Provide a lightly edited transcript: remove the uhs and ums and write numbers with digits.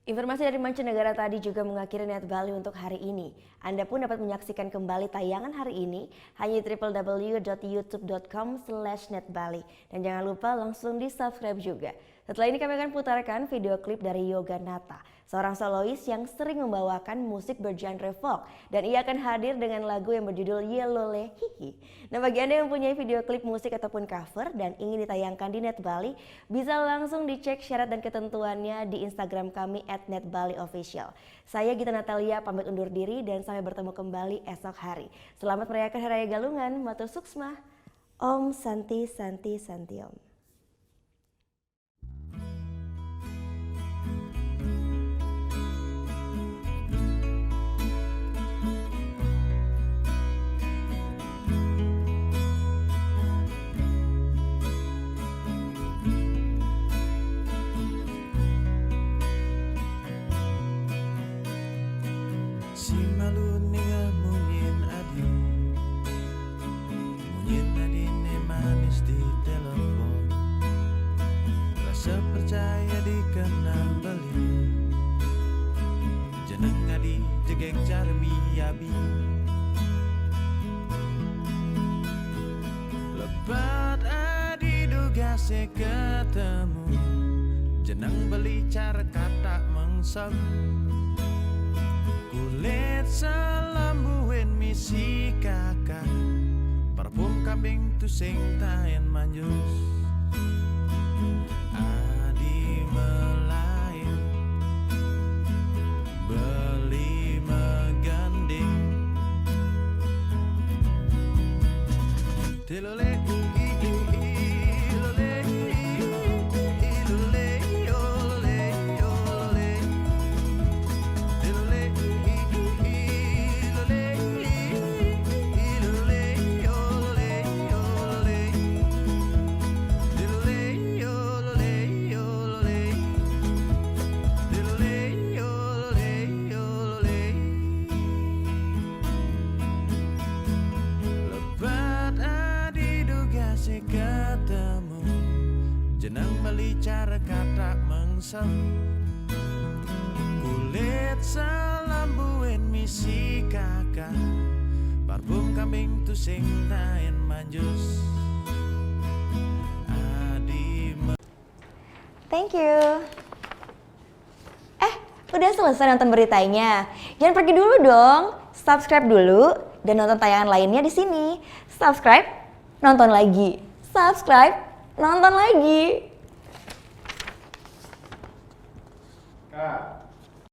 Informasi dari mancanegara tadi juga mengakhiri Net Bali untuk hari ini. Anda pun dapat menyaksikan kembali tayangan hari ini hanya di www.youtube.com/netbali. Dan jangan lupa langsung di subscribe juga. Setelah ini kami akan putarkan video klip dari Yoga Nata, seorang solois yang sering membawakan musik bergenre folk. Dan ia akan hadir dengan lagu yang berjudul Yelole Hihi. Nah, bagi Anda yang mempunyai video klip musik ataupun cover dan ingin ditayangkan di Net Bali, bisa langsung dicek syarat dan ketentuannya di Instagram kami @netbaliofficial. Saya Gita Natalia pamit undur diri dan sampai bertemu kembali esok hari. Selamat merayakan Hari Raya Galungan, Matur Suksma, Om Santi Santi Santi Om. Si malu ninga munyin adi ne manis di telepon. Rasa percaya dikenal beli. Jeneng adi jegeng carmi abi. Lebat adi duga se ketemu. Jeneng beli cara kata mengsem. Kulit selambuin misi kakak, parfum kambing tu sing tayen manjus. Adi melayu beli meganding. Telole ketemu jeneng beli cara kata mengsem. Kulit selambuin misi kakak, parfum kambing tu sing tayen manjus. Adi Thank you. Udah selesai nonton beritanya? Jangan pergi dulu dong. Subscribe dulu dan nonton tayangan lainnya di sini. Subscribe, nonton lagi. Subscribe, nonton lagi. Kak,